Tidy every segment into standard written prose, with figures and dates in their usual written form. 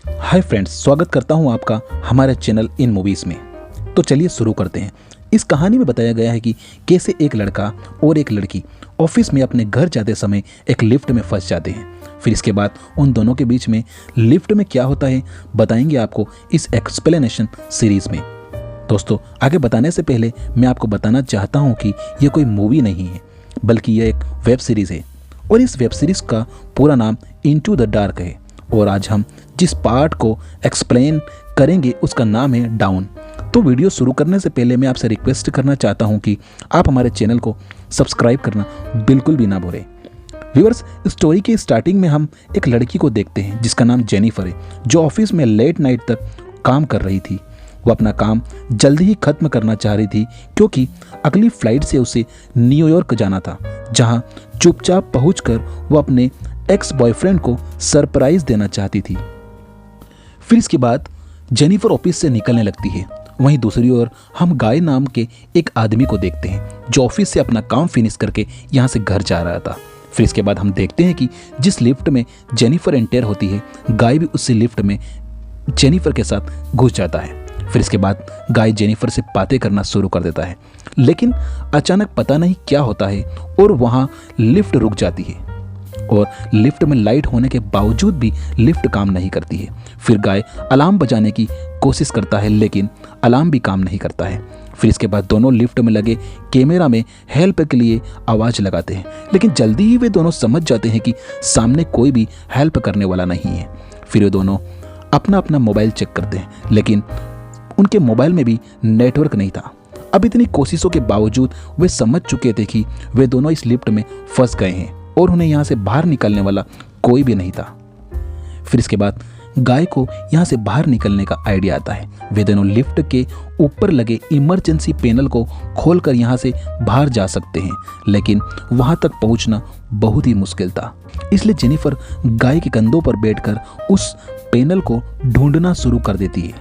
Hi friends, स्वागत करता हूं आपका हमारे चैनल इन मूवीज़ में। तो चलिए शुरू करते हैं। इस कहानी में बताया गया है कि कैसे एक लड़का और एक लड़की ऑफिस में अपने घर जाते समय एक लिफ्ट में फंस जाते हैं। फिर इसके बाद उन दोनों के बीच में लिफ्ट में क्या होता है बताएंगे आपको इस एक्सप्लेनेशन सीरीज़ में। दोस्तों, आगे बताने से पहले मैं आपको बताना चाहता हूँ कि यह कोई मूवी नहीं है, बल्कि यह एक वेब सीरीज़ है और इस वेब सीरीज़ का पूरा नाम इनटू द डार्क है। और आज हम जिस पार्ट को एक्सप्लेन करेंगे उसका नाम है डाउन। तो वीडियो शुरू करने से पहले मैं आपसे रिक्वेस्ट करना चाहता हूं कि आप हमारे चैनल को सब्सक्राइब करना बिल्कुल भी ना भूलें। व्यूअर्स, स्टोरी के स्टार्टिंग में हम एक लड़की को देखते हैं जिसका नाम जेनिफर है, जो ऑफिस में लेट नाइट तक काम कर रही थी। वो अपना काम जल्दी ही खत्म करना चाह रही थी क्योंकि अगली फ्लाइट से उसे न्यूयॉर्क जाना था, जहां चुपचाप पहुंचकर वो अपने एक्स बॉयफ्रेंड को सरप्राइज देना चाहती थी। फिर इसके बाद जेनिफर ऑफिस से निकलने लगती है। वहीं दूसरी ओर हम गाय नाम के एक आदमी को देखते हैं जो ऑफिस से अपना काम फिनिश करके यहाँ से घर जा रहा था। फिर इसके बाद हम देखते हैं कि जिस लिफ्ट में जेनिफर एंटर होती है, गाय भी उसी लिफ्ट में जेनिफर के साथ घुस जाता है। फिर इसके बाद गाय जेनिफर से बातें करना शुरू कर देता है, लेकिन अचानक पता नहीं क्या होता है और वहाँ लिफ्ट रुक जाती है और लिफ्ट में लाइट होने के बावजूद भी लिफ्ट काम नहीं करती है। फिर गाय अलार्म बजाने की कोशिश करता है, लेकिन अलार्म भी काम नहीं करता है। फिर इसके बाद दोनों लिफ्ट में लगे कैमरा में हेल्प के लिए आवाज़ लगाते हैं, लेकिन जल्दी ही वे दोनों समझ जाते हैं कि सामने कोई भी हेल्प करने वाला नहीं है। फिर वे दोनों अपना अपना मोबाइल चेक करते हैं, लेकिन उनके मोबाइल में भी नेटवर्क नहीं था। अब इतनी कोशिशों के बावजूद वे समझ चुके थे कि वे दोनों इस लिफ्ट में फंस गए हैं और उन्हें यहाँ से बाहर निकलने वाला कोई भी नहीं था। फिर इसके बाद गाय को यहाँ से बाहर निकलने का आइडिया आता है। वे दोनों लिफ्ट के ऊपर लगे इमरजेंसी पैनल को खोलकर यहाँ से बाहर जा सकते हैं, लेकिन वहाँ तक पहुँचना बहुत ही मुश्किल था। इसलिए जेनिफर गाय के कंधों पर बैठकर उस पैनल को ढूंढना शुरू कर देती है,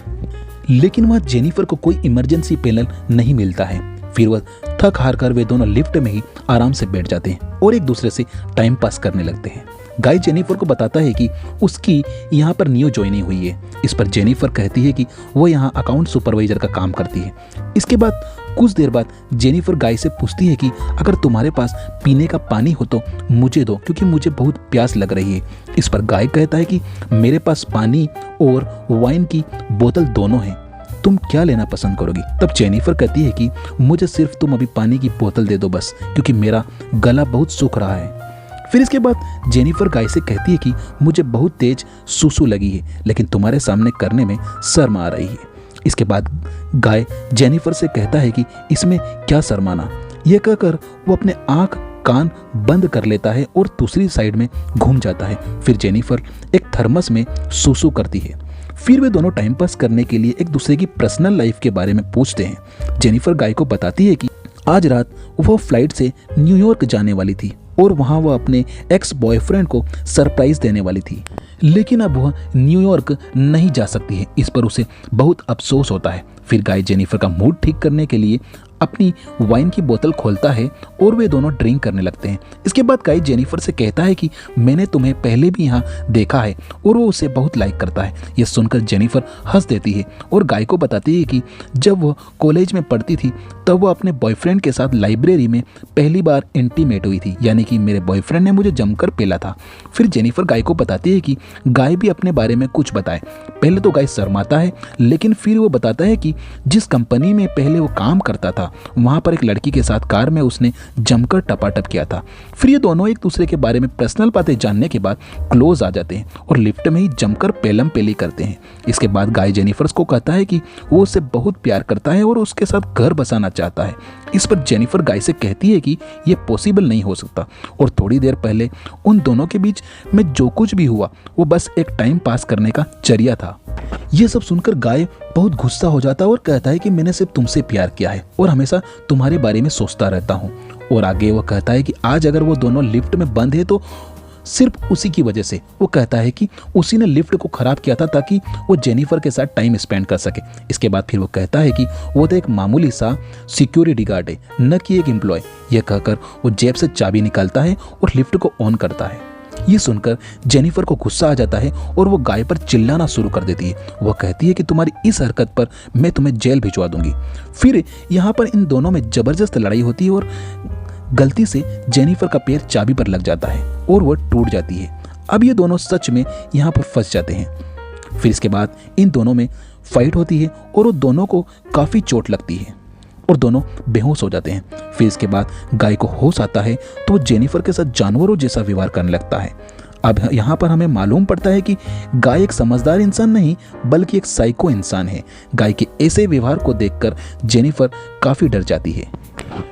लेकिन वहाँ जेनिफर को कोई इमरजेंसी पैनल नहीं मिलता है। फिर वह थक हार कर वे दोनों लिफ्ट में ही आराम से बैठ जाते हैं और एक दूसरे से टाइम पास करने लगते हैं। गाय जेनिफर को बताता है कि उसकी यहाँ पर न्यू ज्वाइनिंग हुई है। इस पर जेनिफर कहती है कि वो यहाँ अकाउंट सुपरवाइजर का काम करती है। इसके बाद कुछ देर बाद जेनिफर गाय से पूछती है कि अगर तुम्हारे पास पीने का पानी हो तो मुझे दो, क्योंकि मुझे बहुत प्यास लग रही है। इस पर गाय कहता है कि मेरे पास पानी और वाइन की बोतल दोनों हैं, तुम क्या लेना पसंद करोगी? तब जेनिफर कहती है कि मुझे सिर्फ तुम अभी पानी की बोतल दे दो बस, क्योंकि मेरा गला बहुत सूख रहा है। फिर इसके बाद जेनिफर गाय से कहती है कि मुझे बहुत तेज सुसु लगी है, लेकिन तुम्हारे सामने करने में शर्म आ रही है। इसके बाद गाय जेनिफर से कहता है कि इसमें क्या शर्माना। यह कहकर वो अपने आंख कान बंद कर लेता है और दूसरी साइड में घूम जाता है। फिर जेनिफर एक थर्मस में सुसु करती है। फिर वे दोनों टाइम पास करने के लिए एक दूसरे की पर्सनल लाइफ के बारे में पूछते हैं। जेनिफर गाय को बताती है कि आज रात वो फ्लाइट से न्यूयॉर्क जाने वाली थी और वहाँ वह अपने एक्स बॉयफ्रेंड को सरप्राइज देने वाली थी, लेकिन अब वह न्यूयॉर्क नहीं जा सकती है। इस पर उसे बहुत अफसोस होता है। फिर गाय जेनिफर का मूड ठीक करने के लिए अपनी वाइन की बोतल खोलता है और वे दोनों ड्रिंक करने लगते हैं। इसके बाद गाय जेनिफर से कहता है कि मैंने तुम्हें पहले भी यहाँ देखा है और वो उसे बहुत लाइक करता है। यह सुनकर जेनिफर हंस देती है और गाय को बताती है कि जब वह कॉलेज में पढ़ती थी तब वह अपने बॉयफ्रेंड के साथ लाइब्रेरी में पहली बार इंटीमेट हुई थी, यानी कि मेरे बॉयफ्रेंड ने मुझे जमकर पेला था। फिर जेनिफर गाय को बताती है कि गाय भी अपने बारे में कुछ बताए। पहले तो गाय शर्माता है, लेकिन फिर वो बताता है कि जिस कंपनी में पहले वो काम करता था वहां पर एक लड़की के साथ कार में उसने जमकर टपाटप किया था। फिर ये दोनों एक दूसरे के बारे में पर्सनल बातें जानने के बाद क्लोज आ जाते हैं और लिफ्ट में ही जमकर पेलम पेली करते हैं। इसके बाद गाय जेनिफर को कहता है कि वो उससे बहुत प्यार करता है और उसके साथ घर बसाना चाहता है। इस पर जेनिफर गाय से कहती है कि यह पॉसिबल नहीं हो सकता और थोड़ी देर पहले उन दोनों के बीच में जो कुछ भी हुआ वो बस एक टाइम पास करने का जरिया था। यह सब सुनकर गाय बहुत गुस्सा हो जाता है और कहता है कि मैंने सिर्फ तुमसे प्यार किया है और हमेशा तुम्हारे बारे में सोचता रहता हूँ। और आगे वो कहता है कि आज अगर वो दोनों लिफ्ट में बंद है तो सिर्फ उसी की वजह से। वो कहता है कि उसी ने लिफ्ट को खराब किया था ताकि वो जेनिफर के साथ टाइम स्पेंड कर सके। इसके बाद फिर वो कहता है कि वो तो एक मामूली सा सिक्योरिटी गार्ड है, न कि एक एम्प्लॉय। यह कहकर वो जेब से चाबी निकालता है और लिफ्ट को ऑन करता है। ये सुनकर जेनिफर को गुस्सा आ जाता है और वो गाय पर चिल्लाना शुरू कर देती है। वह कहती है कि तुम्हारी इस हरकत पर मैं तुम्हें जेल भिजवा दूंगी। फिर यहाँ पर इन दोनों में जबरदस्त लड़ाई होती है और गलती से जेनिफर का पैर चाबी पर लग जाता है और वह टूट जाती है। अब ये दोनों सच में यहाँ पर फंस जाते हैं। फिर इसके बाद इन दोनों में फाइट होती है और वो दोनों को काफ़ी चोट लगती है और दोनों बेहोश हो जाते हैं। फिर इसके बाद गाय को होश आता है तो वो जेनिफर के साथ जानवरों जैसा व्यवहार करने लगता है। अब यहाँ पर हमें मालूम पड़ता है कि गाय एक समझदार इंसान नहीं बल्कि एक साइको इंसान है। गाय के ऐसे व्यवहार को देखकर जेनिफर काफ़ी डर जाती है।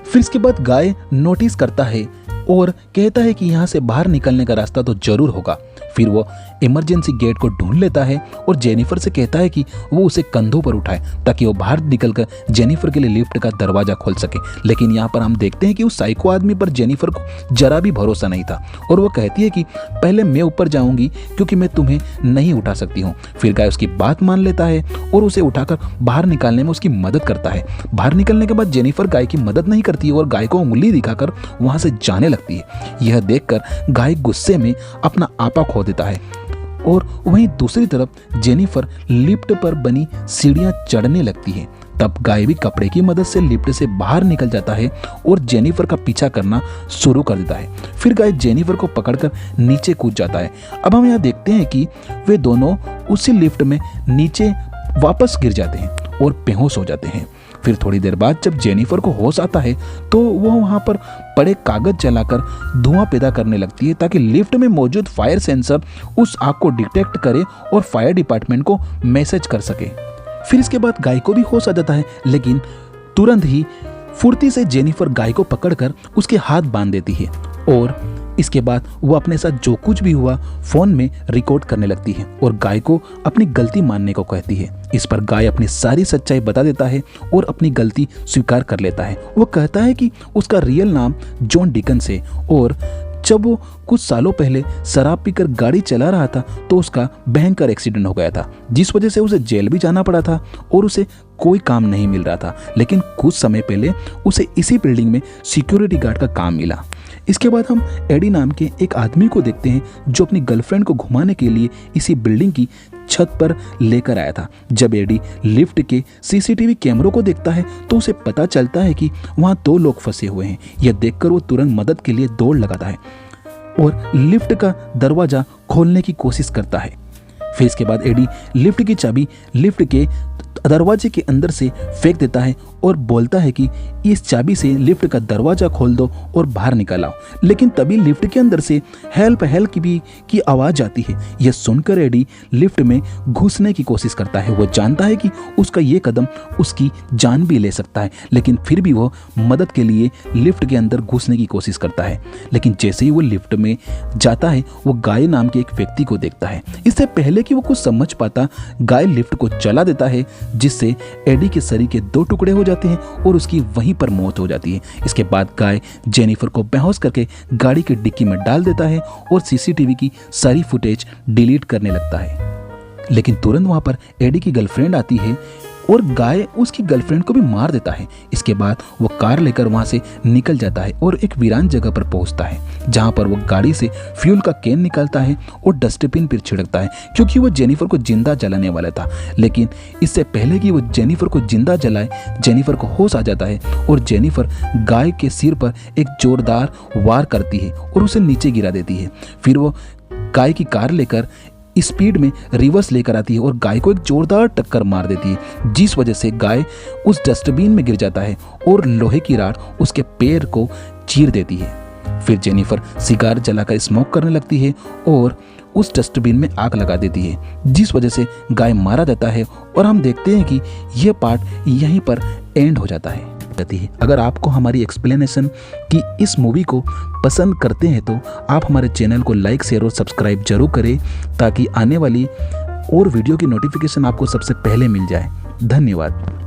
फिर इसके बाद गाय नोटिस करता है और कहता है कि यहाँ से बाहर निकलने का रास्ता तो जरूर होगा। फिर वो इमरजेंसी गेट को ढूंढ लेता है और जेनिफर से कहता है कि वो उसे कंधों पर उठाए ताकि वो बाहर निकलकर जेनिफर के लिए लिफ्ट का दरवाजा खोल सके। लेकिन यहाँ पर हम देखते हैं कि उस साइको आदमी पर जेनिफर को जरा भी भरोसा नहीं था और वो कहती है कि पहले मैं ऊपर जाऊंगी क्योंकि मैं तुम्हें नहीं उठा सकती हूँ। फिर गाय उसकी बात मान लेता है और उसे उठाकर बाहर निकालने में उसकी मदद करता है। बाहर निकलने के बाद जेनिफर गाय की मदद नहीं करती है और गाय को उंगली दिखाकर वहां से जाने लगती है। यह देखकर गाय गुस्से में अपना आपा खो देता है और वहीं दूसरी तरफ जेनिफर लिफ्ट पर बनी सीढ़ियां चढ़ने लगती है। तब गाय भी कपड़े की मदद से लिफ्ट से बाहर निकल जाता है और जेनिफर का पीछा करना शुरू कर देता है। फिर गाय जेनिफर को पकड़कर नीचे कूद जाता है। अब हम यहाँ देखते हैं कि वे दोनों उसी लिफ्ट में नीचे वापस गिर जाते हैं और बेहोश हो जाते हैं। फिर थोड़ी देर बाद जब जेनिफर को होश आता है तो वह वहां पर पड़े कागज जलाकर धुआं पैदा करने लगती है ताकि लिफ्ट में मौजूद फायर सेंसर उस आग को डिटेक्ट करे और फायर डिपार्टमेंट को मैसेज कर सके। फिर इसके बाद गाय को भी होश आ जाता है, लेकिन तुरंत ही फुर्ती से जेनिफर गाय को पकड़कर उसके हाथ बांध देती है और इसके बाद वो अपने साथ जो कुछ भी हुआ फोन में रिकॉर्ड करने लगती है और गाय को अपनी गलती मानने को कहती है। इस पर गाय अपनी सारी सच्चाई बता देता है और अपनी गलती स्वीकार कर लेता है। वो कहता है कि उसका रियल नाम जॉन डिकन्स है और जब वो कुछ सालों पहले शराब पीकर गाड़ी चला रहा था तो उसका भयंकर एक्सीडेंट हो गया था, जिस वजह से उसे जेल भी जाना पड़ा था और उसे कोई काम नहीं मिल रहा था। लेकिन कुछ समय पहले उसे इसी बिल्डिंग में सिक्योरिटी गार्ड का काम मिला। इसके बाद हम एडी नाम के एक आदमी को देखते हैं जो अपनी गर्लफ्रेंड को घुमाने के लिए इसी बिल्डिंग की छत पर लेकर आया था। जब एडी लिफ्ट के सीसीटीवी कैमरों को देखता है तो उसे पता चलता है कि वहां 2 लोग फंसे हुए हैं। यह देखकर वो तुरंत मदद के लिए दौड़ लगाता है और लिफ्ट का दरवाजा खोलने की कोशिश करता है। फिर इसके बाद एडी लिफ्ट की चाबी लिफ्ट के दरवाजे के अंदर से फेंक देता है और बोलता है कि इस चाबी से लिफ्ट का दरवाजा खोल दो और बाहर निकल आओ। लेकिन तभी लिफ्ट के अंदर से हेल्प हेल्प की आवाज आती है। यह सुनकर एडी लिफ्ट में घुसने की कोशिश करता है। वह जानता है कि उसका ये कदम उसकी जान भी ले सकता है, लेकिन फिर भी वह मदद के लिए लिफ्ट के अंदर घुसने की कोशिश करता है। लेकिन जैसे ही वो लिफ्ट में जाता है वो गाय नाम के एक व्यक्ति को देखता है। इससे पहले कि वो कुछ समझ पाता, गाय लिफ्ट को चला देता है जिससे एडी के शरीर के 2 टुकड़े हो जाते हैं और उसकी वहीं पर मौत हो जाती है। इसके बाद गाय जेनिफर को बेहोश करके गाड़ी की डिक्की में डाल देता है और सीसीटीवी की सारी फुटेज डिलीट करने लगता है। लेकिन तुरंत वहां पर एडी की गर्लफ्रेंड आती है और गाय उसकी गर्लफ्रेंड को भी मार देता है। इसके बाद वो कार लेकर वहां से निकल जाता है और एक वीरान जगह पर पहुंचता है जहां पर वो गाड़ी से फ्यूल का कैन निकालता है और डस्टबिन पर छिड़कता है क्योंकि वो जेनिफर को जिंदा जलाने वाला था। लेकिन इससे पहले कि वो जेनिफर को जिंदा जलाए, जेनिफर को होश आ जाता है और जेनिफर गाय के सिर पर एक जोरदार वार करती है और उसे नीचे गिरा देती है। फिर वो गाय की कार लेकर स्पीड में रिवर्स लेकर आती है और गाय को एक जोरदार टक्कर मार देती है, जिस वजह से गाय उस डस्टबिन में गिर जाता है और लोहे की राड उसके पैर को चीर देती है। फिर जेनिफर सिगार जलाकर स्मोक करने लगती है और उस डस्टबिन में आग लगा देती है, जिस वजह से गाय मारा जाता है और हम देखते हैं कि यह पार्ट यहीं पर एंड हो जाता है। अगर आपको हमारी एक्सप्लेनेशन की इस मूवी को पसंद करते हैं तो आप हमारे चैनल को लाइक, शेयर और सब्सक्राइब जरूर करें ताकि आने वाली और वीडियो की नोटिफिकेशन आपको सबसे पहले मिल जाए। धन्यवाद।